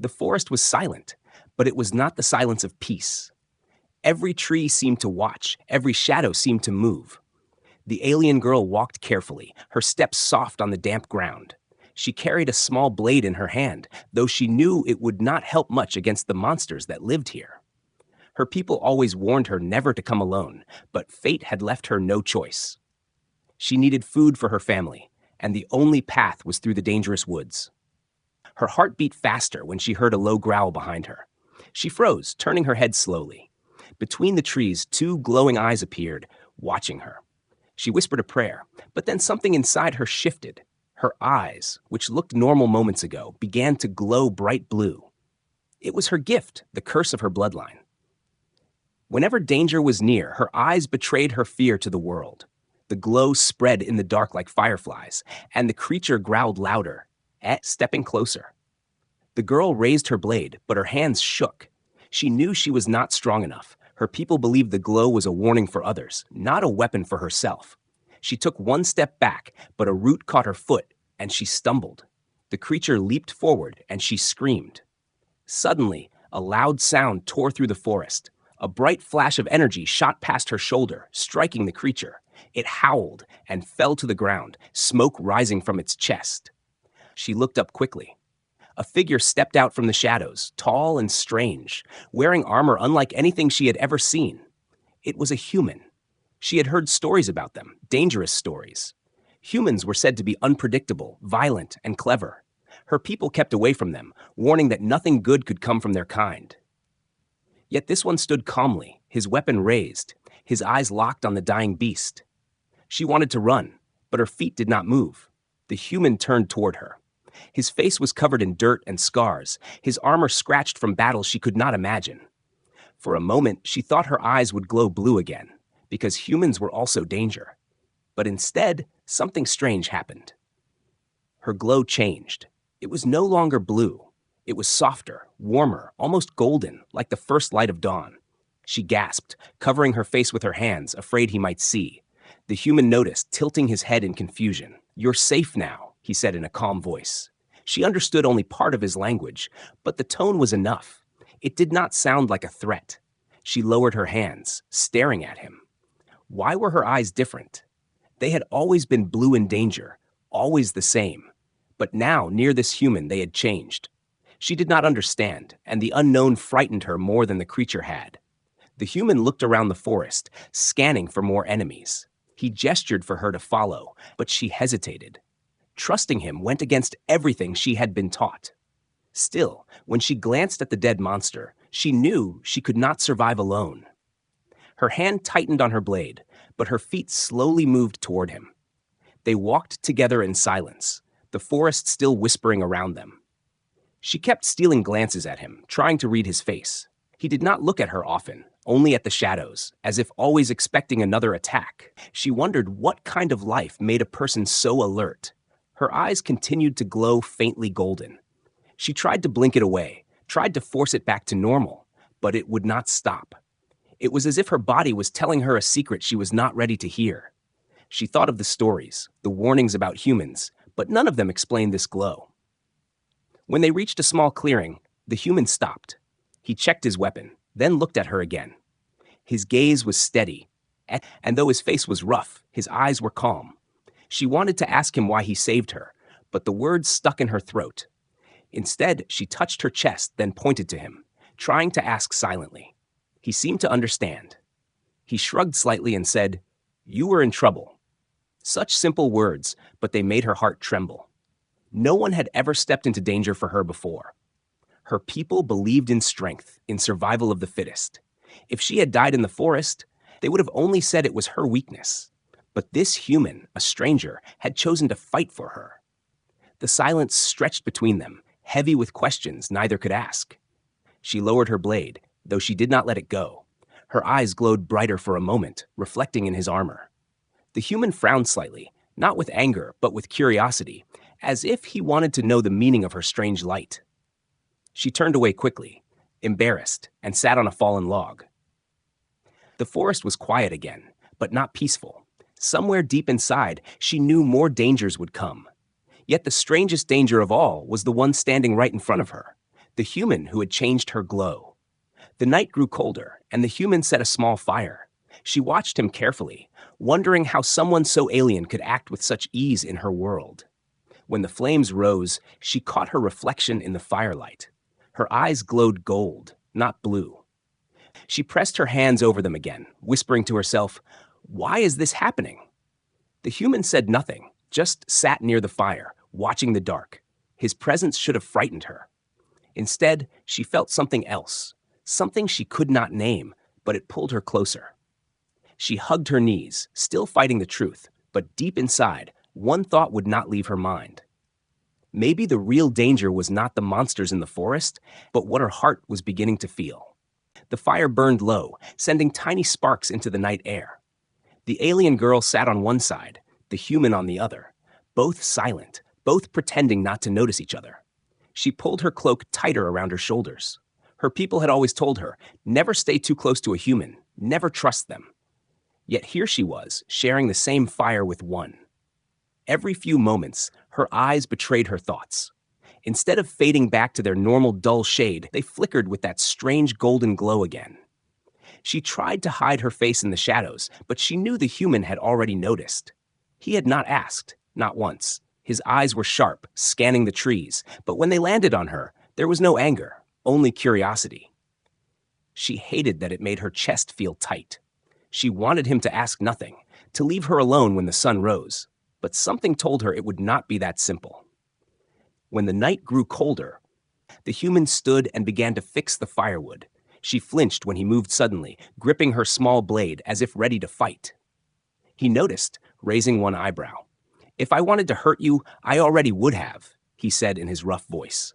The forest was silent, but it was not the silence of peace. Every tree seemed to watch, every shadow seemed to move. The alien girl walked carefully, her steps soft on the damp ground. She carried a small blade in her hand, though she knew it would not help much against the monsters that lived here. Her people always warned her never to come alone, but fate had left her no choice. She needed food for her family, and the only path was through the dangerous woods. Her heart beat faster when she heard a low growl behind her. She froze, turning her head slowly. Between the trees, two glowing eyes appeared, watching her. She whispered a prayer, but then something inside her shifted. Her eyes, which looked normal moments ago, began to glow bright blue. It was her gift, the curse of her bloodline. Whenever danger was near, her eyes betrayed her fear to the world. The glow spread in the dark like fireflies, and the creature growled louder, stepping closer. The girl raised her blade, but her hands shook. She knew she was not strong enough. Her people believed the glow was a warning for others, not a weapon for herself. She took one step back, but a root caught her foot, and she stumbled. The creature leaped forward, and she screamed. Suddenly, a loud sound tore through the forest. A bright flash of energy shot past her shoulder, striking the creature. It howled and fell to the ground, smoke rising from its chest. She looked up quickly. A figure stepped out from the shadows, tall and strange, wearing armor unlike anything she had ever seen. It was a human. She had heard stories about them, dangerous stories. Humans were said to be unpredictable, violent, and clever. Her people kept away from them, warning that nothing good could come from their kind. Yet this one stood calmly, his weapon raised, his eyes locked on the dying beast. She wanted to run, but her feet did not move. The human turned toward her. His face was covered in dirt and scars, his armor scratched from battles she could not imagine. For a moment, she thought her eyes would glow blue again, because humans were also danger. But instead, something strange happened. Her glow changed. It was no longer blue. It was softer, warmer, almost golden, like the first light of dawn. She gasped, covering her face with her hands, afraid he might see. The human noticed, tilting his head in confusion. "You're safe now," he said in a calm voice. She understood only part of his language, but the tone was enough. It did not sound like a threat. She lowered her hands, staring at him. Why were her eyes different? They had always been blue in danger, always the same. But now, near this human, they had changed. She did not understand, and the unknown frightened her more than the creature had. The human looked around the forest, scanning for more enemies. He gestured for her to follow, but she hesitated. Trusting him went against everything she had been taught. Still, when she glanced at the dead monster, she knew she could not survive alone. Her hand tightened on her blade, but her feet slowly moved toward him. They walked together in silence, the forest still whispering around them. She kept stealing glances at him, trying to read his face. He did not look at her often, only at the shadows, as if always expecting another attack. She wondered what kind of life made a person so alert. Her eyes continued to glow faintly golden. She tried to blink it away, tried to force it back to normal, but it would not stop. It was as if her body was telling her a secret she was not ready to hear. She thought of the stories, the warnings about humans, but none of them explained this glow. When they reached a small clearing, the human stopped. He checked his weapon, then looked at her again. His gaze was steady, and though his face was rough, his eyes were calm. She wanted to ask him why he saved her, but the words stuck in her throat. Instead, she touched her chest, then pointed to him, trying to ask silently. He seemed to understand. He shrugged slightly and said, "You were in trouble." Such simple words, but they made her heart tremble. No one had ever stepped into danger for her before. Her people believed in strength, in survival of the fittest. If she had died in the forest, they would have only said it was her weakness. But this human, a stranger, had chosen to fight for her. The silence stretched between them, heavy with questions neither could ask. She lowered her blade, though she did not let it go. Her eyes glowed brighter for a moment, reflecting in his armor. The human frowned slightly, not with anger, but with curiosity, as if he wanted to know the meaning of her strange light. She turned away quickly, embarrassed, and sat on a fallen log. The forest was quiet again, but not peaceful. Somewhere deep inside, she knew more dangers would come. Yet the strangest danger of all was the one standing right in front of her. the human who had changed her glow. The night grew colder, and the human set a small fire. She watched him carefully, wondering how someone so alien could act with such ease in her world. When the flames rose, she caught her reflection in the firelight. Her eyes glowed gold, not blue. She pressed her hands over them again, whispering to herself, "Why is this happening?" The human said nothing, just sat near the fire, watching the dark. His presence should have frightened her. Instead, she felt something else, something she could not name, but it pulled her closer. She hugged her knees, still fighting the truth, but deep inside, one thought would not leave her mind. Maybe the real danger was not the monsters in the forest, but what her heart was beginning to feel. The fire burned low, sending tiny sparks into the night air. The alien girl sat on one side, the human on the other, both silent, both pretending not to notice each other. She pulled her cloak tighter around her shoulders. Her people had always told her, never stay too close to a human, never trust them. Yet here she was, sharing the same fire with one. Every few moments, her eyes betrayed her thoughts. Instead of fading back to their normal dull shade, they flickered with that strange golden glow again. She tried to hide her face in the shadows, but she knew the human had already noticed. He had not asked, not once. His eyes were sharp, scanning the trees, but when they landed on her, there was no anger, only curiosity. She hated that it made her chest feel tight. She wanted him to ask nothing, to leave her alone when the sun rose, but something told her it would not be that simple. When the night grew colder, the human stood and began to fix the firewood. She flinched when he moved suddenly, gripping her small blade as if ready to fight. He noticed, raising one eyebrow. "If I wanted to hurt you, I already would have," he said in his rough voice.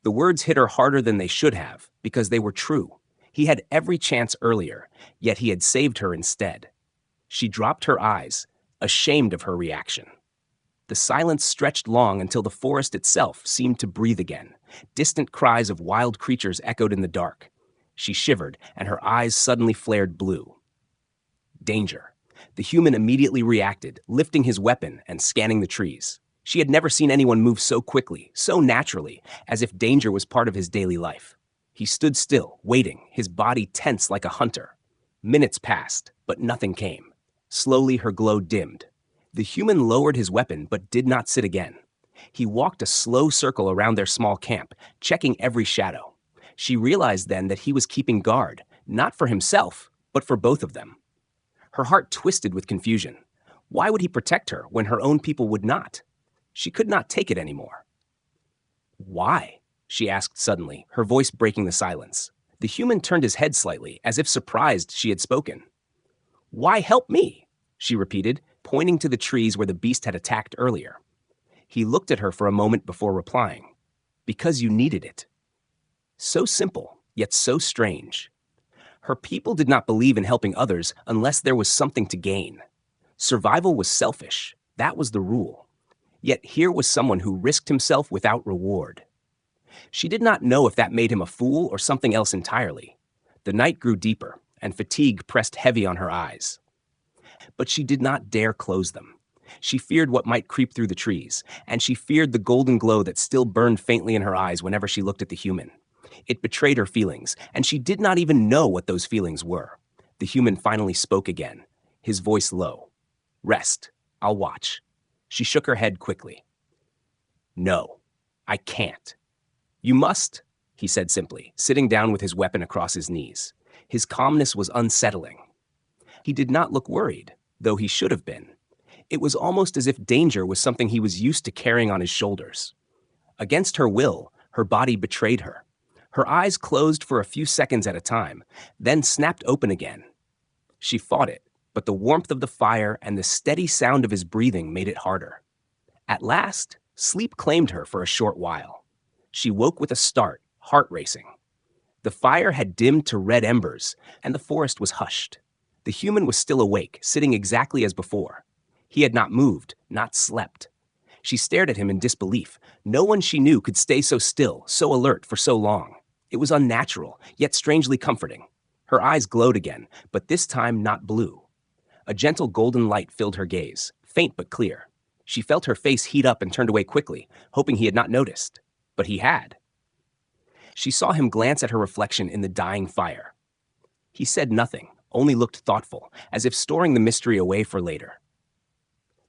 The words hit her harder than they should have, because they were true. He had every chance earlier, yet he had saved her instead. She dropped her eyes, ashamed of her reaction. The silence stretched long until the forest itself seemed to breathe again. Distant cries of wild creatures echoed in the dark. She shivered, and her eyes suddenly flared blue. Danger. The human immediately reacted, lifting his weapon and scanning the trees. She had never seen anyone move so quickly, so naturally, as if danger was part of his daily life. He stood still, waiting, his body tense like a hunter. Minutes passed, but nothing came. Slowly her glow dimmed. The human lowered his weapon, but did not sit again. He walked a slow circle around their small camp, checking every shadow. She realized then that he was keeping guard, not for himself, but for both of them. Her heart twisted with confusion. Why would he protect her when her own people would not? She could not take it anymore. "Why?" she asked suddenly, her voice breaking the silence. The human turned his head slightly, as if surprised she had spoken. "Why help me?" she repeated, pointing to the trees where the beast had attacked earlier. He looked at her for a moment before replying. "Because you needed it." So simple, yet so strange. Her people did not believe in helping others unless there was something to gain. Survival was selfish. That was the rule. Yet here was someone who risked himself without reward. She did not know if that made him a fool or something else entirely. The night grew deeper, and fatigue pressed heavy on her eyes. But she did not dare close them. She feared what might creep through the trees, and she feared the golden glow that still burned faintly in her eyes whenever she looked at the human. It betrayed her feelings, and she did not even know what those feelings were. The human finally spoke again, his voice low. "Rest. I'll watch." She shook her head quickly. "No, I can't." "You must," he said simply, sitting down with his weapon across his knees. His calmness was unsettling. He did not look worried, though he should have been. It was almost as if danger was something he was used to carrying on his shoulders. Against her will, her body betrayed her. Her eyes closed for a few seconds at a time, then snapped open again. She fought it, but the warmth of the fire and the steady sound of his breathing made it harder. At last, sleep claimed her for a short while. She woke with a start, heart racing. The fire had dimmed to red embers, and the forest was hushed. The human was still awake, sitting exactly as before. He had not moved, not slept. She stared at him in disbelief. No one she knew could stay so still, so alert for so long. It was unnatural, yet strangely comforting. Her eyes glowed again, but this time not blue. A gentle golden light filled her gaze, faint but clear. She felt her face heat up and turned away quickly, hoping he had not noticed. But he had. She saw him glance at her reflection in the dying fire. He said nothing, only looked thoughtful, as if storing the mystery away for later.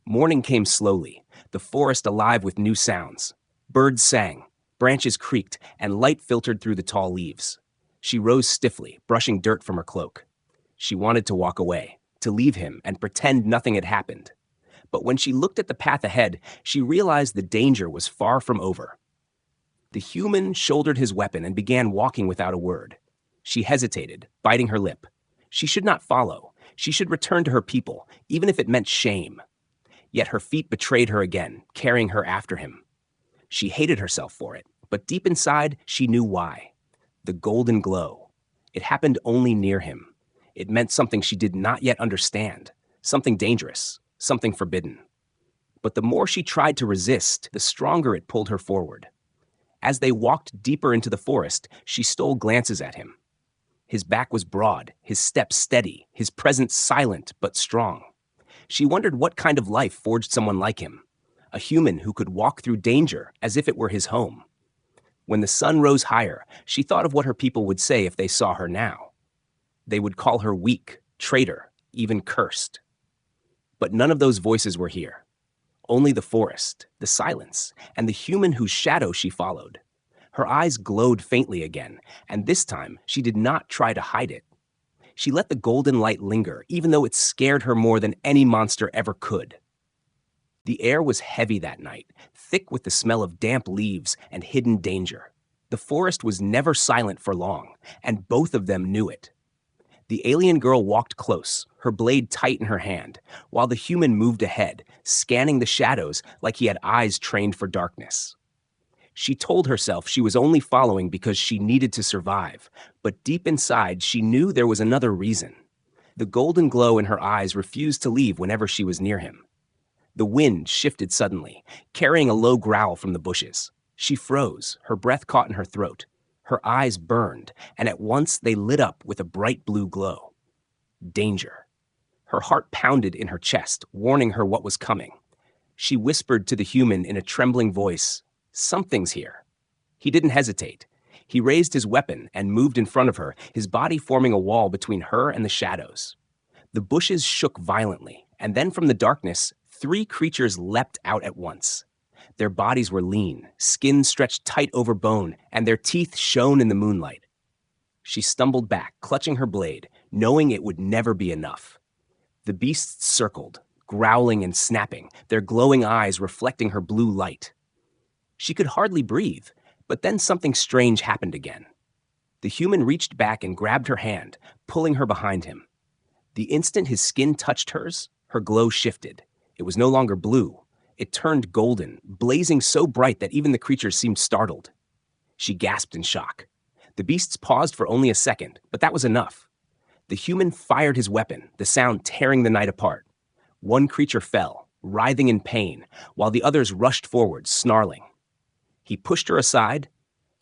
Morning came slowly, the forest alive with new sounds. Birds sang, branches creaked, and light filtered through the tall leaves. She rose stiffly, brushing dirt from her cloak. She wanted to walk away, to leave him and pretend nothing had happened. But when she looked at the path ahead, she realized the danger was far from over. The human shouldered his weapon and began walking without a word. She hesitated, biting her lip. She should not follow. She should return to her people, even if it meant shame. Yet her feet betrayed her again, carrying her after him. She hated herself for it, but deep inside, she knew why. The golden glow. It happened only near him. It meant something she did not yet understand, something dangerous, something forbidden. But the more she tried to resist, the stronger it pulled her forward. As they walked deeper into the forest, she stole glances at him. His back was broad, his step steady, his presence silent but strong. She wondered what kind of life forged someone like him, a human who could walk through danger as if it were his home. When the sun rose higher, she thought of what her people would say if they saw her now. They would call her weak, traitor, even cursed. But none of those voices were here. Only the forest, the silence, and the human whose shadow she followed. Her eyes glowed faintly again, and this time she did not try to hide it. She let the golden light linger, even though it scared her more than any monster ever could. The air was heavy that night, thick with the smell of damp leaves and hidden danger. The forest was never silent for long, and both of them knew it. The alien girl walked close, her blade tight in her hand, while the human moved ahead, scanning the shadows like he had eyes trained for darkness. She told herself she was only following because she needed to survive, but deep inside she knew there was another reason. The golden glow in her eyes refused to leave whenever she was near him. The wind shifted suddenly, carrying a low growl from the bushes. She froze, her breath caught in her throat. Her eyes burned, and at once they lit up with a bright blue glow. Danger. Her heart pounded in her chest, warning her what was coming. She whispered to the human in a trembling voice, "Something's here." He didn't hesitate. He raised his weapon and moved in front of her, his body forming a wall between her and the shadows. The bushes shook violently, and then from the darkness, 3 creatures leapt out at once. Their bodies were lean, skin stretched tight over bone, and their teeth shone in the moonlight. She stumbled back, clutching her blade, knowing it would never be enough. The beasts circled, growling and snapping, their glowing eyes reflecting her blue light. She could hardly breathe, but then something strange happened again. The human reached back and grabbed her hand, pulling her behind him. The instant his skin touched hers, her glow shifted. It was no longer blue. It turned golden, blazing so bright that even the creatures seemed startled. She gasped in shock. The beasts paused for only a second, but that was enough. The human fired his weapon, the sound tearing the night apart. One creature fell, writhing in pain, while the others rushed forward, snarling. He pushed her aside,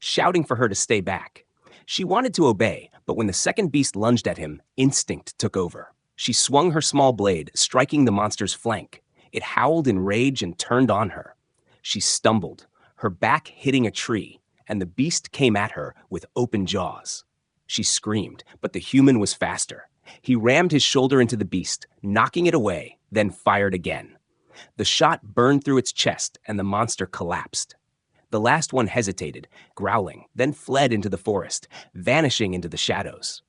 shouting for her to stay back. She wanted to obey, but when the second beast lunged at him, instinct took over. She swung her small blade, striking the monster's flank. It howled in rage and turned on her. She stumbled, her back hitting a tree, and the beast came at her with open jaws. She screamed, but the human was faster. He rammed his shoulder into the beast, knocking it away, then fired again. The shot burned through its chest, and the monster collapsed. The last one hesitated, growling, then fled into the forest, vanishing into the shadows.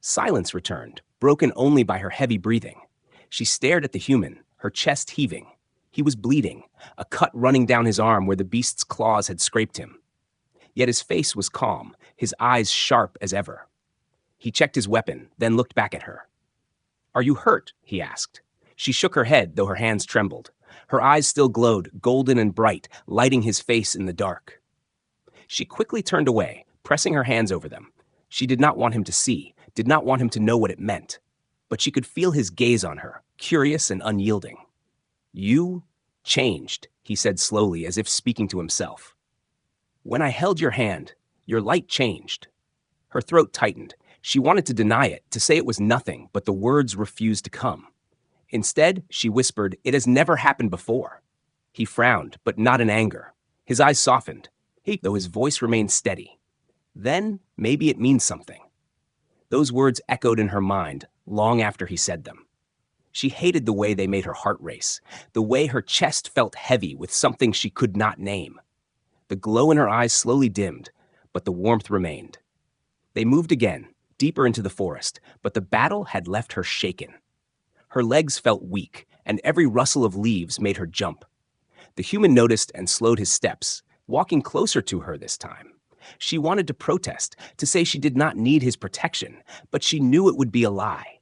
Silence returned, broken only by her heavy breathing. She stared at the human, her chest heaving. He was bleeding, a cut running down his arm where the beast's claws had scraped him. Yet his face was calm, his eyes sharp as ever. He checked his weapon, then looked back at her. "Are you hurt?" he asked. She shook her head, though her hands trembled. Her eyes still glowed, golden and bright, lighting his face in the dark. She quickly turned away, pressing her hands over them. She did not want him to see, did not want him to know what it meant. But she could feel his gaze on her, curious and unyielding. "You changed," he said slowly, as if speaking to himself. "When I held your hand, your light changed." Her throat tightened. She wanted to deny it, to say it was nothing, but the words refused to come. Instead, she whispered, "It has never happened before." He frowned, but not in anger. His eyes softened, though his voice remained steady. Then maybe it means something. Those words echoed in her mind long after he said them. She hated the way they made her heart race, the way her chest felt heavy with something she could not name. The glow in her eyes slowly dimmed, but the warmth remained. They moved again, deeper into the forest, but the battle had left her shaken. Her legs felt weak, and every rustle of leaves made her jump. The human noticed and slowed his steps, walking closer to her this time. She wanted to protest, to say she did not need his protection, but she knew it would be a lie.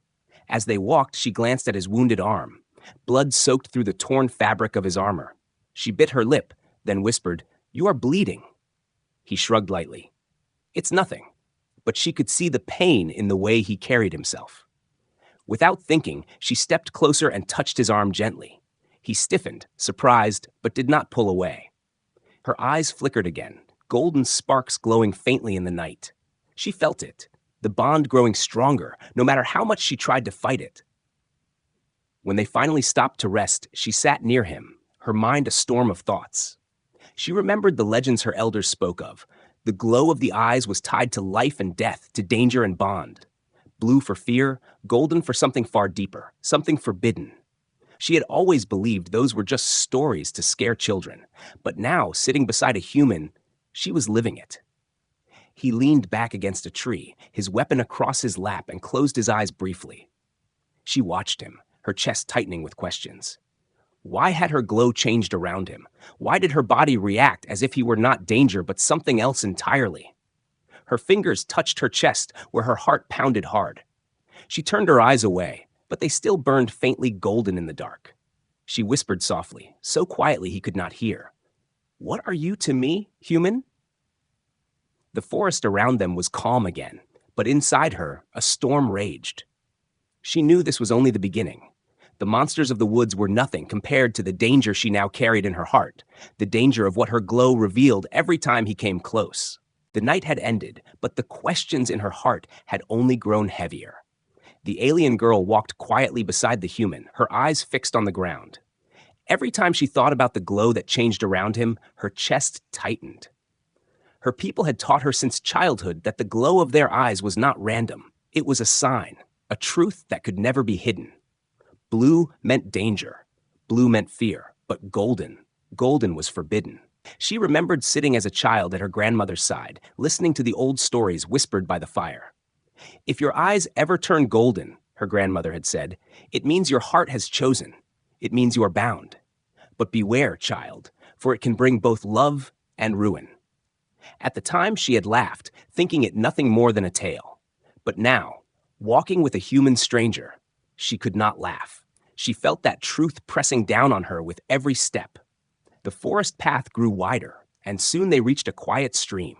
As they walked, she glanced at his wounded arm. Blood soaked through the torn fabric of his armor. She bit her lip, then whispered, "You are bleeding." He shrugged lightly. "It's nothing." But she could see the pain in the way he carried himself. Without thinking, she stepped closer and touched his arm gently. He stiffened, surprised, but did not pull away. Her eyes flickered again, golden sparks glowing faintly in the night. She felt it, the bond growing stronger, no matter how much she tried to fight it. When they finally stopped to rest, she sat near him, her mind a storm of thoughts. She remembered the legends her elders spoke of. The glow of the eyes was tied to life and death, to danger and bond. Blue for fear, golden for something far deeper, something forbidden. She had always believed those were just stories to scare children, but now, sitting beside a human, she was living it. He leaned back against a tree, his weapon across his lap, and closed his eyes briefly. She watched him, her chest tightening with questions. Why had her glow changed around him? Why did her body react as if he were not danger but something else entirely? Her fingers touched her chest where her heart pounded hard. She turned her eyes away, but they still burned faintly golden in the dark. She whispered softly, so quietly he could not hear. "What are you to me, human?" The forest around them was calm again, but inside her, a storm raged. She knew this was only the beginning. The monsters of the woods were nothing compared to the danger she now carried in her heart, the danger of what her glow revealed every time he came close. The night had ended, but the questions in her heart had only grown heavier. The alien girl walked quietly beside the human, her eyes fixed on the ground. Every time she thought about the glow that changed around him, her chest tightened. Her people had taught her since childhood that the glow of their eyes was not random. It was a sign, a truth that could never be hidden. Blue meant danger. Blue meant fear. But golden was forbidden. She remembered sitting as a child at her grandmother's side, listening to the old stories whispered by the fire. If your eyes ever turn golden, her grandmother had said, it means your heart has chosen. It means you are bound. But beware, child, for it can bring both love and ruin. At the time, she had laughed, thinking it nothing more than a tale. But now, walking with a human stranger, she could not laugh. She felt that truth pressing down on her with every step. The forest path grew wider, and soon they reached a quiet stream.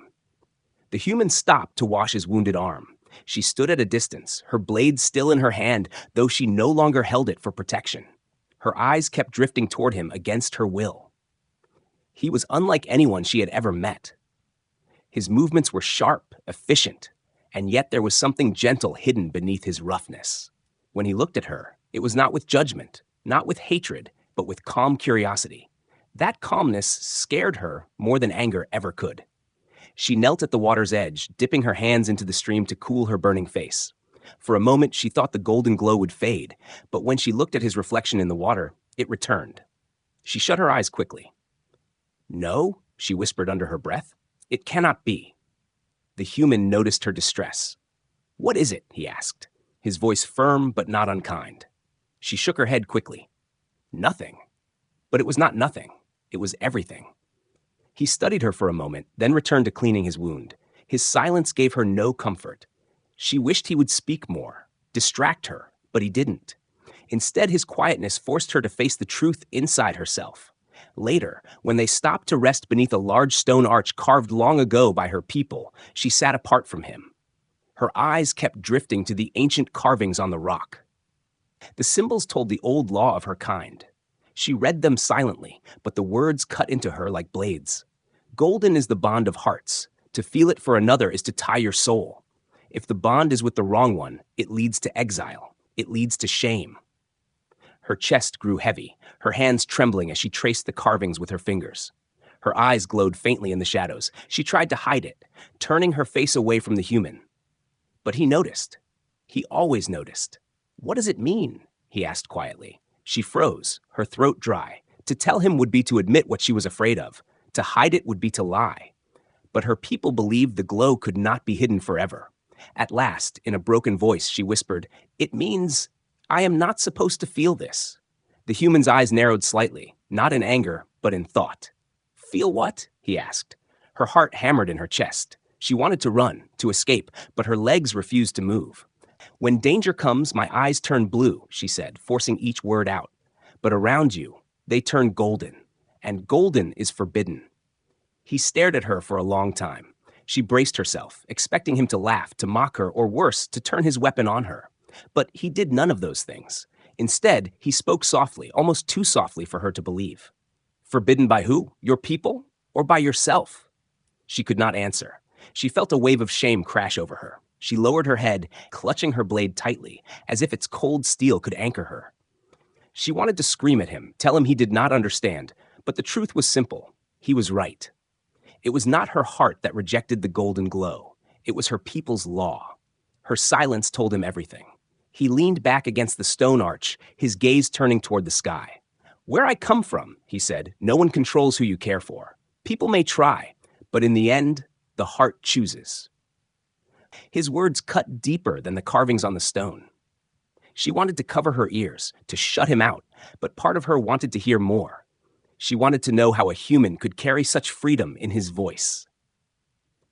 The human stopped to wash his wounded arm. She stood at a distance, her blade still in her hand, though she no longer held it for protection. Her eyes kept drifting toward him against her will. He was unlike anyone she had ever met. His movements were sharp, efficient, and yet there was something gentle hidden beneath his roughness. When he looked at her, it was not with judgment, not with hatred, but with calm curiosity. That calmness scared her more than anger ever could. She knelt at the water's edge, dipping her hands into the stream to cool her burning face. For a moment, she thought the golden glow would fade, but when she looked at his reflection in the water, it returned. She shut her eyes quickly. "No," she whispered under her breath. "It cannot be." The human noticed her distress. "What is it?" he asked, his voice firm but not unkind. She shook her head quickly. "Nothing." But it was not nothing. It was everything. He studied her for a moment, then returned to cleaning his wound. His silence gave her no comfort. She wished he would speak more, distract her, but he didn't. Instead, his quietness forced her to face the truth inside herself. Later, when they stopped to rest beneath a large stone arch carved long ago by her people, she sat apart from him. Her eyes kept drifting to the ancient carvings on the rock. The symbols told the old law of her kind. She read them silently, but the words cut into her like blades. Golden is the bond of hearts. To feel it for another is to tie your soul. If the bond is with the wrong one, it leads to exile. It leads to shame. Her chest grew heavy, her hands trembling as she traced the carvings with her fingers. Her eyes glowed faintly in the shadows. She tried to hide it, turning her face away from the human. But he noticed. He always noticed. "What does it mean?" he asked quietly. She froze, her throat dry. To tell him would be to admit what she was afraid of. To hide it would be to lie. But her people believed the glow could not be hidden forever. At last, in a broken voice, she whispered, "It means I am not supposed to feel this." The human's eyes narrowed slightly, not in anger, but in thought. "Feel what?" he asked. Her heart hammered in her chest. She wanted to run, to escape, but her legs refused to move. "When danger comes, my eyes turn blue," she said, forcing each word out. "But around you, they turn golden, and golden is forbidden." He stared at her for a long time. She braced herself, expecting him to laugh, to mock her, or worse, to turn his weapon on her. But he did none of those things. Instead, he spoke softly, almost too softly for her to believe. "Forbidden by who? Your people? Or by yourself?" She could not answer. She felt a wave of shame crash over her. She lowered her head, clutching her blade tightly, as if its cold steel could anchor her. She wanted to scream at him, tell him he did not understand, but the truth was simple. He was right. It was not her heart that rejected the golden glow. It was her people's law. Her silence told him everything. He leaned back against the stone arch, his gaze turning toward the sky. "Where I come from," he said, "no one controls who you care for. People may try, but in the end, the heart chooses." His words cut deeper than the carvings on the stone. She wanted to cover her ears, to shut him out, but part of her wanted to hear more. She wanted to know how a human could carry such freedom in his voice.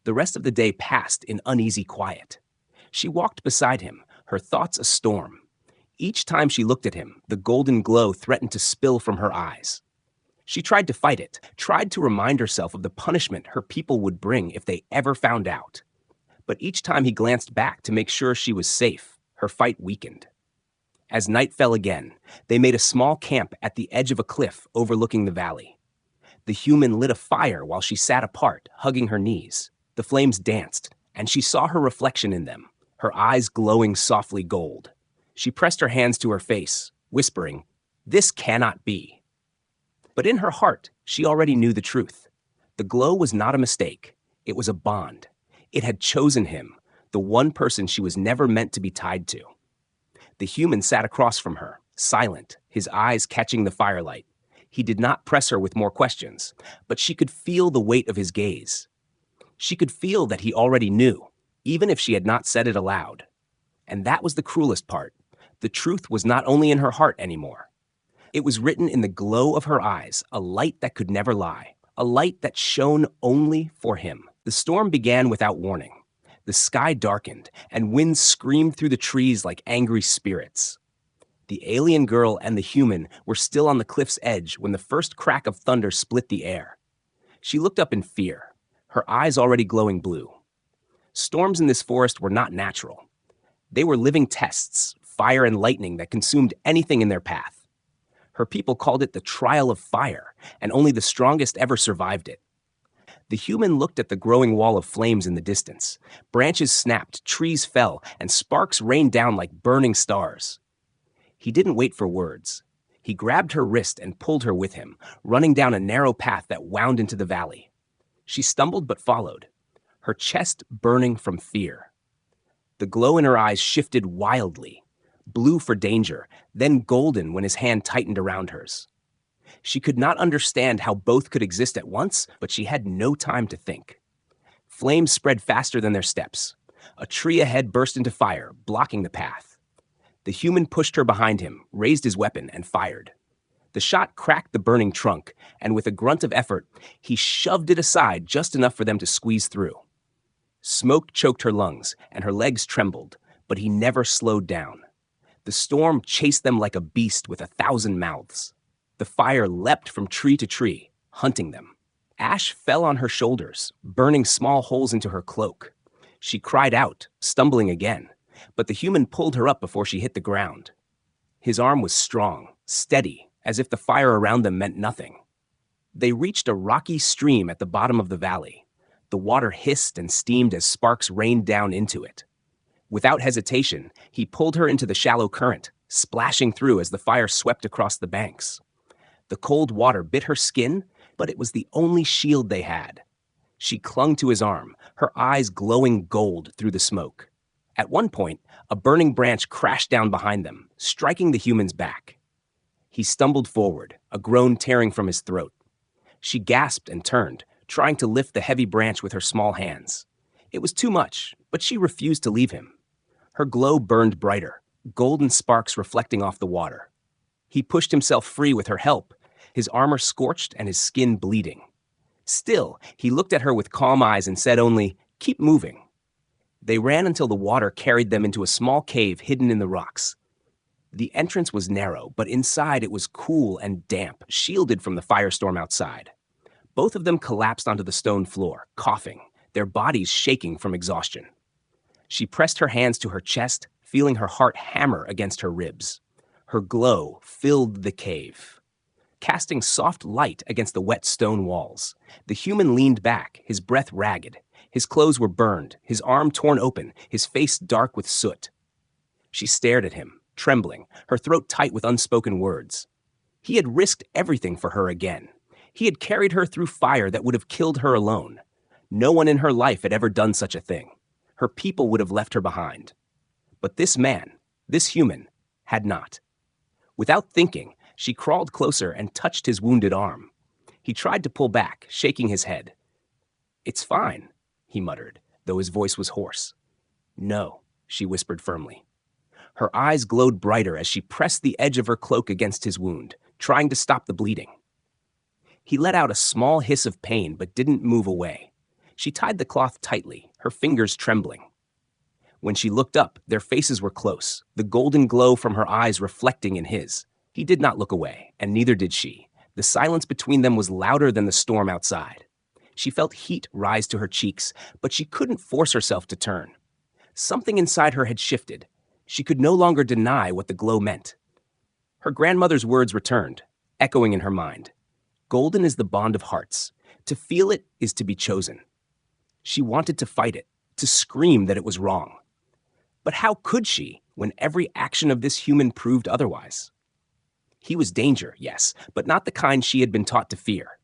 The rest of the day passed in uneasy quiet. She walked beside him, her thoughts a storm. Each time she looked at him, the golden glow threatened to spill from her eyes. She tried to fight it, tried to remind herself of the punishment her people would bring if they ever found out. But each time he glanced back to make sure she was safe, her fight weakened. As night fell again, they made a small camp at the edge of a cliff overlooking the valley. The human lit a fire while she sat apart, hugging her knees. The flames danced, and she saw her reflection in them, her eyes glowing softly gold. She pressed her hands to her face, whispering, "This cannot be." But in her heart, she already knew the truth. The glow was not a mistake. It was a bond. It had chosen him, the one person she was never meant to be tied to. The human sat across from her, silent, his eyes catching the firelight. He did not press her with more questions, but she could feel the weight of his gaze. She could feel that he already knew, even if she had not said it aloud. And that was the cruelest part. The truth was not only in her heart anymore. It was written in the glow of her eyes, a light that could never lie, a light that shone only for him. The storm began without warning. The sky darkened, and winds screamed through the trees like angry spirits. The alien girl and the human were still on the cliff's edge when the first crack of thunder split the air. She looked up in fear, her eyes already glowing blue. Storms in this forest were not natural. They were living tests, fire and lightning that consumed anything in their path. Her people called it the trial of fire, and only the strongest ever survived it. The human looked at the growing wall of flames in the distance. Branches snapped, trees fell, and sparks rained down like burning stars. He didn't wait for words. He grabbed her wrist and pulled her with him, running down a narrow path that wound into the valley. She stumbled but followed, her chest burning from fear. The glow in her eyes shifted wildly, blue for danger, then golden when his hand tightened around hers. She could not understand how both could exist at once, but she had no time to think. Flames spread faster than their steps. A tree ahead burst into fire, blocking the path. The human pushed her behind him, raised his weapon, and fired. The shot cracked the burning trunk, and with a grunt of effort, he shoved it aside just enough for them to squeeze through. Smoke choked her lungs, and her legs trembled, but he never slowed down. The storm chased them like a beast with 1,000 mouths. The fire leapt from tree to tree, hunting them. Ash fell on her shoulders, burning small holes into her cloak. She cried out, stumbling again, but the human pulled her up before she hit the ground. His arm was strong, steady, as if the fire around them meant nothing. They reached a rocky stream at the bottom of the valley. The water hissed and steamed as sparks rained down into it. Without hesitation, he pulled her into the shallow current, splashing through as the fire swept across the banks. The cold water bit her skin, but it was the only shield they had. She clung to his arm, her eyes glowing gold through the smoke. At one point, a burning branch crashed down behind them, striking the human's back. He stumbled forward, a groan tearing from his throat. She gasped and turned, trying to lift the heavy branch with her small hands. It was too much, but she refused to leave him. Her glow burned brighter, golden sparks reflecting off the water. He pushed himself free with her help, his armor scorched and his skin bleeding. Still, he looked at her with calm eyes and said only, "Keep moving." They ran until the water carried them into a small cave hidden in the rocks. The entrance was narrow, but inside it was cool and damp, shielded from the firestorm outside. Both of them collapsed onto the stone floor, coughing, their bodies shaking from exhaustion. She pressed her hands to her chest, feeling her heart hammer against her ribs. Her glow filled the cave, casting soft light against the wet stone walls. The human leaned back, his breath ragged. His clothes were burned, his arm torn open, his face dark with soot. She stared at him, trembling, her throat tight with unspoken words. He had risked everything for her again. He had carried her through fire that would have killed her alone. No one in her life had ever done such a thing. Her people would have left her behind. But this man, this human, had not. Without thinking, she crawled closer and touched his wounded arm. He tried to pull back, shaking his head. "It's fine," he muttered, though his voice was hoarse. "No," she whispered firmly. Her eyes glowed brighter as she pressed the edge of her cloak against his wound, trying to stop the bleeding. He let out a small hiss of pain but didn't move away. She tied the cloth tightly, her fingers trembling. When she looked up, their faces were close, the golden glow from her eyes reflecting in his. He did not look away, and neither did she. The silence between them was louder than the storm outside. She felt heat rise to her cheeks, but she couldn't force herself to turn. Something inside her had shifted. She could no longer deny what the glow meant. Her grandmother's words returned, echoing in her mind. Golden is the bond of hearts. To feel it is to be chosen. She wanted to fight it, to scream that it was wrong. But how could she, when every action of this human proved otherwise? He was danger, yes, but not the kind she had been taught to fear.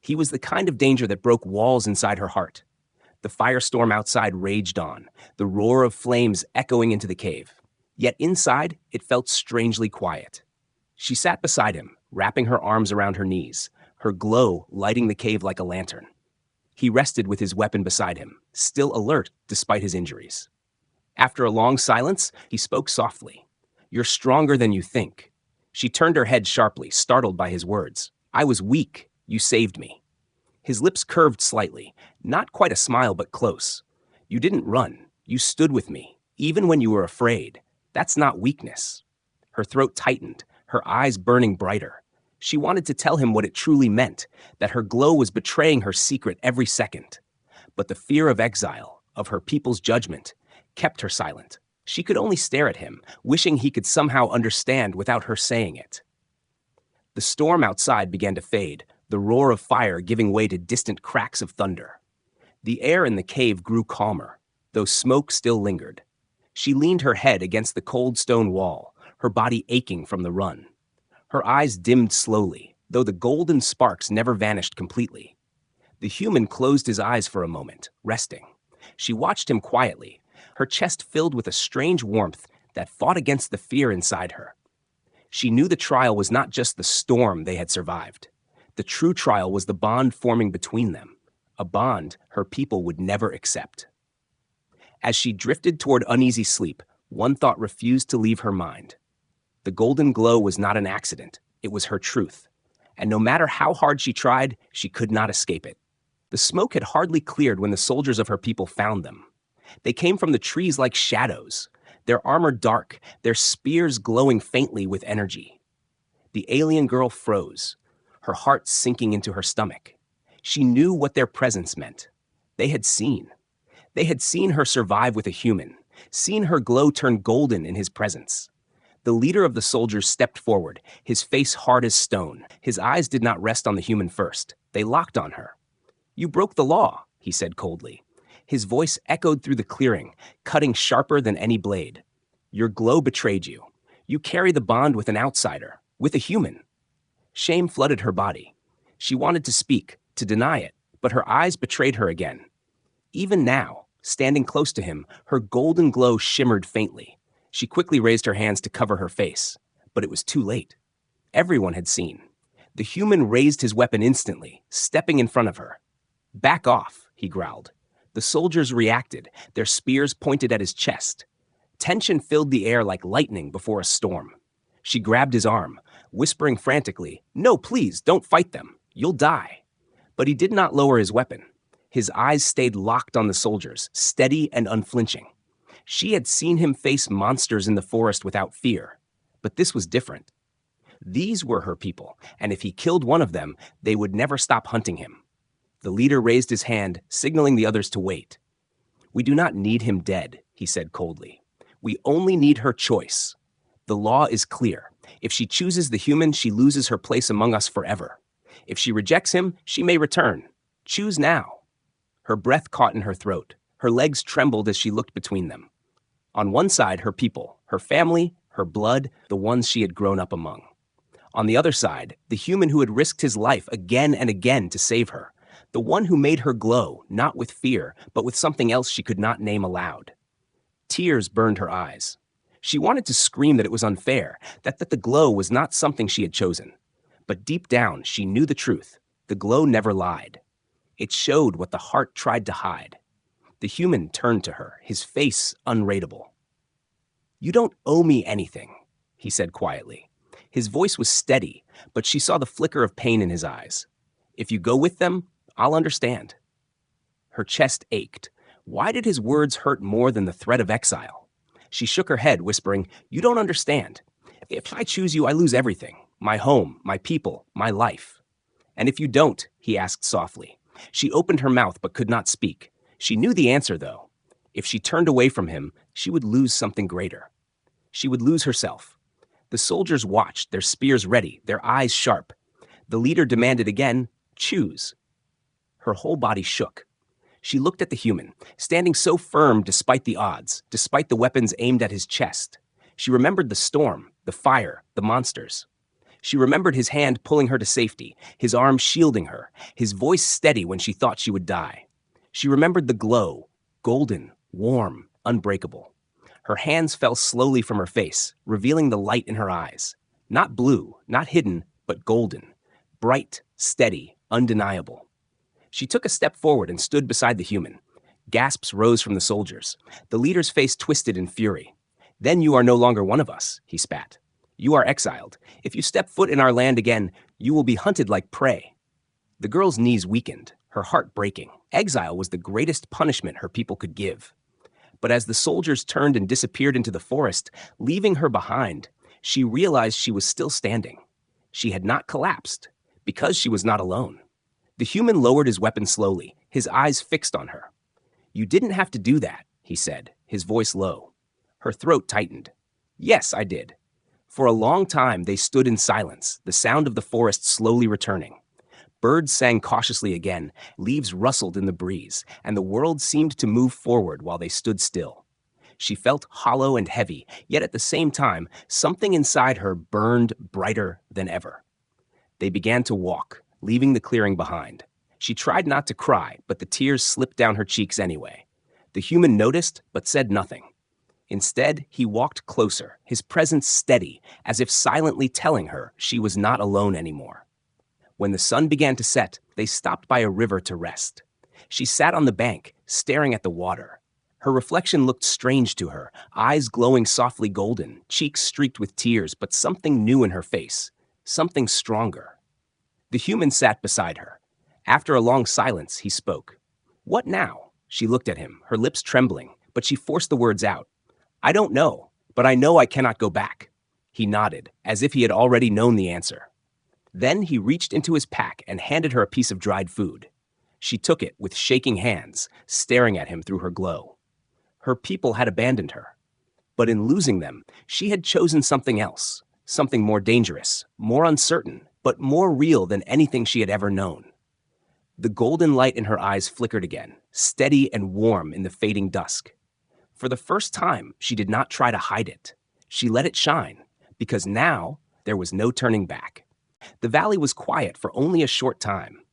He was the kind of danger that broke walls inside her heart. The firestorm outside raged on, the roar of flames echoing into the cave. Yet inside, it felt strangely quiet. She sat beside him, wrapping her arms around her knees, her glow lighting the cave like a lantern. He rested with his weapon beside him, still alert despite his injuries. After a long silence, he spoke softly. "You're stronger than you think." She turned her head sharply, startled by his words. "I was weak. You saved me." His lips curved slightly, not quite a smile but close. "You didn't run. You stood with me, even when you were afraid. That's not weakness." Her throat tightened, her eyes burning brighter. She wanted to tell him what it truly meant, that her glow was betraying her secret every second. But the fear of exile, of her people's judgment, kept her silent. She could only stare at him, wishing he could somehow understand without her saying it. The storm outside began to fade, the roar of fire giving way to distant cracks of thunder. The air in the cave grew calmer, though smoke still lingered. She leaned her head against the cold stone wall, her body aching from the run. Her eyes dimmed slowly, though the golden sparks never vanished completely. The human closed his eyes for a moment, resting. She watched him quietly, her chest filled with a strange warmth that fought against the fear inside her. She knew the trial was not just the storm they had survived. The true trial was the bond forming between them, a bond her people would never accept. As she drifted toward uneasy sleep, one thought refused to leave her mind. The golden glow was not an accident, it was her truth. And no matter how hard she tried, she could not escape it. The smoke had hardly cleared when the soldiers of her people found them. They came from the trees like shadows, their armor dark, their spears glowing faintly with energy. The alien girl froze, her heart sinking into her stomach. She knew what their presence meant. They had seen. They had seen her survive with a human, seen her glow turn golden in his presence. The leader of the soldiers stepped forward, his face hard as stone. His eyes did not rest on the human first. They locked on her. "You broke the law," he said coldly. His voice echoed through the clearing, cutting sharper than any blade. "Your glow betrayed you. You carry the bond with an outsider, with a human." Shame flooded her body. She wanted to speak, to deny it, but her eyes betrayed her again. Even now, standing close to him, her golden glow shimmered faintly. She quickly raised her hands to cover her face, but it was too late. Everyone had seen. The human raised his weapon instantly, stepping in front of her. "Back off," he growled. The soldiers reacted, their spears pointed at his chest. Tension filled the air like lightning before a storm. She grabbed his arm, whispering frantically, "No, please, don't fight them. You'll die." But he did not lower his weapon. His eyes stayed locked on the soldiers, steady and unflinching. She had seen him face monsters in the forest without fear, but this was different. These were her people, and if he killed one of them, they would never stop hunting him. The leader raised his hand, signaling the others to wait. "We do not need him dead," he said coldly. "We only need her choice. The law is clear. If she chooses the human, she loses her place among us forever. If she rejects him, she may return. Choose now." Her breath caught in her throat. Her legs trembled as she looked between them. On one side, her people, her family, her blood, the ones she had grown up among. On the other side, the human who had risked his life again and again to save her, the one who made her glow, not with fear, but with something else she could not name aloud. Tears burned her eyes. She wanted to scream that it was unfair, that the glow was not something she had chosen. But deep down, she knew the truth. The glow never lied. It showed what the heart tried to hide. The human turned to her, his face unrateable. "You don't owe me anything," he said quietly. His voice was steady, but she saw the flicker of pain in his eyes. "If you go with them, I'll understand." Her chest ached. Why did his words hurt more than the threat of exile? She shook her head, whispering, "You don't understand. If I choose you, I lose everything. My home, my people, my life." "And if you don't?" he asked softly. She opened her mouth but could not speak. She knew the answer, though. If she turned away from him, she would lose something greater. She would lose herself. The soldiers watched, their spears ready, their eyes sharp. The leader demanded again, "Choose." Her whole body shook. She looked at the human, standing so firm despite the odds, despite the weapons aimed at his chest. She remembered the storm, the fire, the monsters. She remembered his hand pulling her to safety, his arm shielding her, his voice steady when she thought she would die. She remembered the glow, golden, warm, unbreakable. Her hands fell slowly from her face, revealing the light in her eyes. Not blue, not hidden, but golden. Bright, steady, undeniable. She took a step forward and stood beside the human. Gasps rose from the soldiers. The leader's face twisted in fury. "Then you are no longer one of us," he spat. "You are exiled. If you step foot in our land again, you will be hunted like prey." The girl's knees weakened, her heart breaking. Exile was the greatest punishment her people could give. But as the soldiers turned and disappeared into the forest, leaving her behind, she realized she was still standing. She had not collapsed, because she was not alone. The human lowered his weapon slowly, his eyes fixed on her. "You didn't have to do that," he said, his voice low. Her throat tightened. "Yes, I did." For a long time they stood in silence, the sound of the forest slowly returning. Birds sang cautiously again, leaves rustled in the breeze, and the world seemed to move forward while they stood still. She felt hollow and heavy, yet at the same time, something inside her burned brighter than ever. They began to walk, leaving the clearing behind. She tried not to cry, but the tears slipped down her cheeks anyway. The human noticed, but said nothing. Instead, he walked closer, his presence steady, as if silently telling her she was not alone anymore. When the sun began to set, they stopped by a river to rest. She sat on the bank, staring at the water. Her reflection looked strange to her, eyes glowing softly golden, cheeks streaked with tears, but something new in her face, something stronger. The human sat beside her. After a long silence, he spoke. "What now?" She looked at him, her lips trembling, but she forced the words out. "I don't know, but I know I cannot go back." He nodded, as if he had already known the answer. Then he reached into his pack and handed her a piece of dried food. She took it with shaking hands, staring at him through her glow. Her people had abandoned her. But in losing them, she had chosen something else, something more dangerous, more uncertain, but more real than anything she had ever known. The golden light in her eyes flickered again, steady and warm in the fading dusk. For the first time, she did not try to hide it. She let it shine, because now there was no turning back. The valley was quiet for only a short time.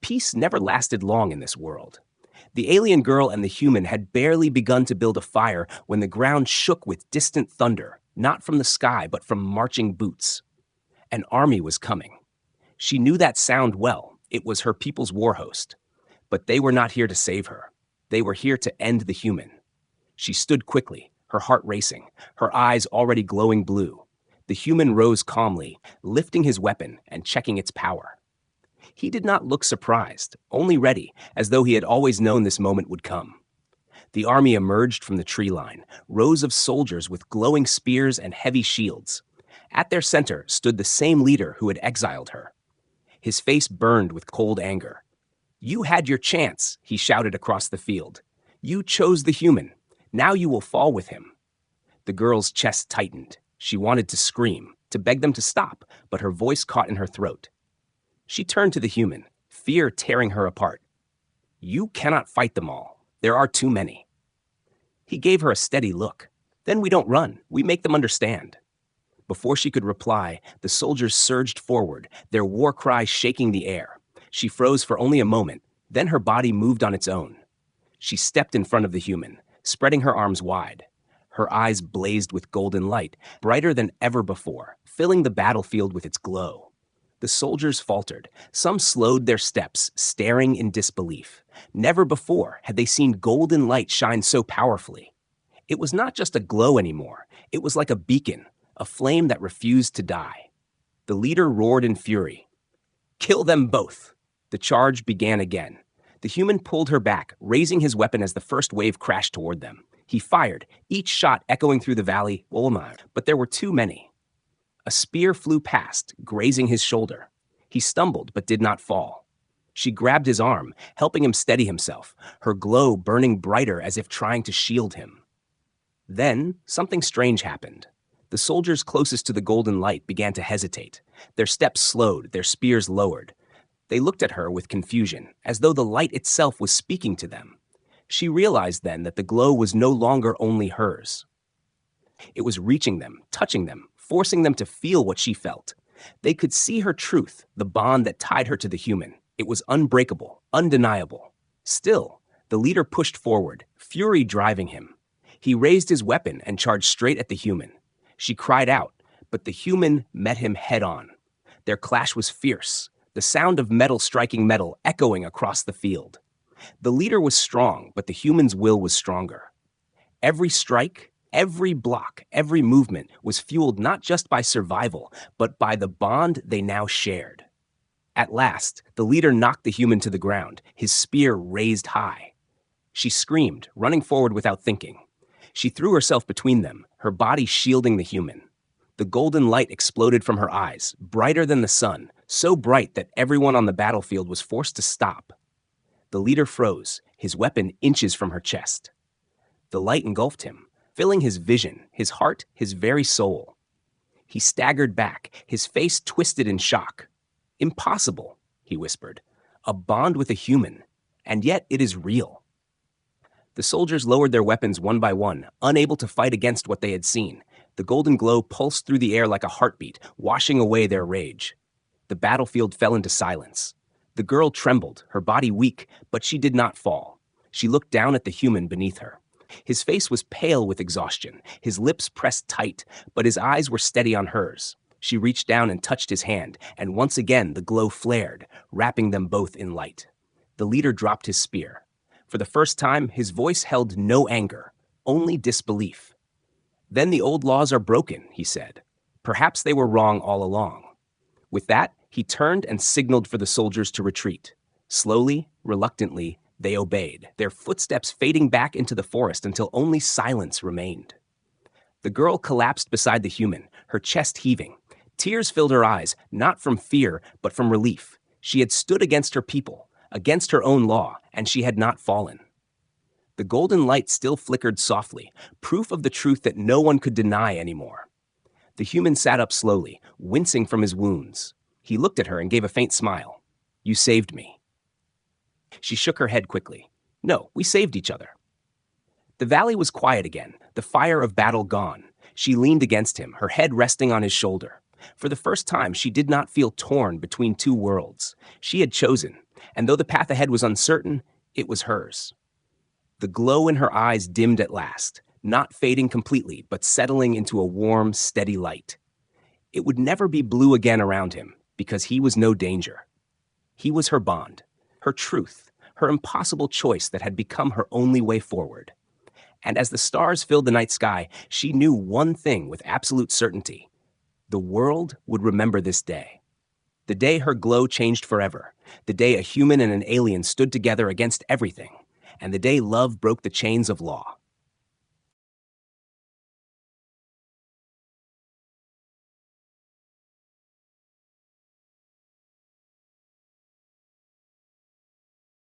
Peace never lasted long in this world. The alien girl and the human had barely begun to build a fire when the ground shook with distant thunder, not from the sky but from marching boots. An army was coming. She knew that sound well. It was her people's war host. But they were not here to save her. They were here to end the human. She stood quickly, her heart racing, her eyes already glowing blue. The human rose calmly, lifting his weapon and checking its power. He did not look surprised, only ready, as though he had always known this moment would come. The army emerged from the tree line, rows of soldiers with glowing spears and heavy shields. At their center stood the same leader who had exiled her. His face burned with cold anger. "You had your chance," he shouted across the field. "You chose the human. Now you will fall with him." The girl's chest tightened. She wanted to scream, to beg them to stop, but her voice caught in her throat. She turned to the human, fear tearing her apart. "You cannot fight them all. There are too many." He gave her a steady look. "Then we don't run. We make them understand." Before she could reply, the soldiers surged forward, their war cry shaking the air. She froze for only a moment, then her body moved on its own. She stepped in front of the human, spreading her arms wide. Her eyes blazed with golden light, brighter than ever before, filling the battlefield with its glow. The soldiers faltered. Some slowed their steps, staring in disbelief. Never before had they seen golden light shine so powerfully. It was not just a glow anymore. It was like a beacon, a flame that refused to die. The leader roared in fury. "Kill them both!" The charge began again. The human pulled her back, raising his weapon as the first wave crashed toward them. He fired, each shot echoing through the valley, but there were too many. A spear flew past, grazing his shoulder. He stumbled but did not fall. She grabbed his arm, helping him steady himself, her glow burning brighter as if trying to shield him. Then, something strange happened. The soldiers closest to the golden light began to hesitate. Their steps slowed, their spears lowered. They looked at her with confusion, as though the light itself was speaking to them. She realized then that the glow was no longer only hers. It was reaching them, touching them, forcing them to feel what she felt. They could see her truth, the bond that tied her to the human. It was unbreakable, undeniable. Still, the leader pushed forward, fury driving him. He raised his weapon and charged straight at the human. She cried out, but the human met him head-on. Their clash was fierce, the sound of metal striking metal echoing across the field. The leader was strong, but the human's will was stronger. Every strike, every block, every movement was fueled not just by survival, but by the bond they now shared. At last, the leader knocked the human to the ground, his spear raised high. She screamed, running forward without thinking. She threw herself between them, her body shielding the human. The golden light exploded from her eyes, brighter than the sun, so bright that everyone on the battlefield was forced to stop. The leader froze, his weapon inches from her chest. The light engulfed him, filling his vision, his heart, his very soul. He staggered back, his face twisted in shock. "Impossible," he whispered. "A bond with a human, and yet it is real." The soldiers lowered their weapons one by one, unable to fight against what they had seen. The golden glow pulsed through the air like a heartbeat, washing away their rage. The battlefield fell into silence. The girl trembled, her body weak, but she did not fall. She looked down at the human beneath her. His face was pale with exhaustion, his lips pressed tight, but his eyes were steady on hers. She reached down and touched his hand, and once again the glow flared, wrapping them both in light. The leader dropped his spear. For the first time, his voice held no anger, only disbelief. "Then the old laws are broken," he said. "Perhaps they were wrong all along." With that, he turned and signaled for the soldiers to retreat. Slowly, reluctantly, they obeyed, their footsteps fading back into the forest until only silence remained. The girl collapsed beside the human, her chest heaving. Tears filled her eyes, not from fear, but from relief. She had stood against her people, against her own law, and she had not fallen. The golden light still flickered softly, proof of the truth that no one could deny anymore. The human sat up slowly, wincing from his wounds. He looked at her and gave a faint smile. "You saved me." She shook her head quickly. "No, we saved each other." The valley was quiet again, the fire of battle gone. She leaned against him, her head resting on his shoulder. For the first time, she did not feel torn between two worlds. She had chosen, and though the path ahead was uncertain, it was hers. The glow in her eyes dimmed at last, not fading completely, but settling into a warm, steady light. It would never be blue again around him, because he was no danger. He was her bond, her truth, her impossible choice that had become her only way forward. And as the stars filled the night sky, she knew one thing with absolute certainty. The world would remember this day. The day her glow changed forever. The day a human and an alien stood together against everything. And the day love broke the chains of law.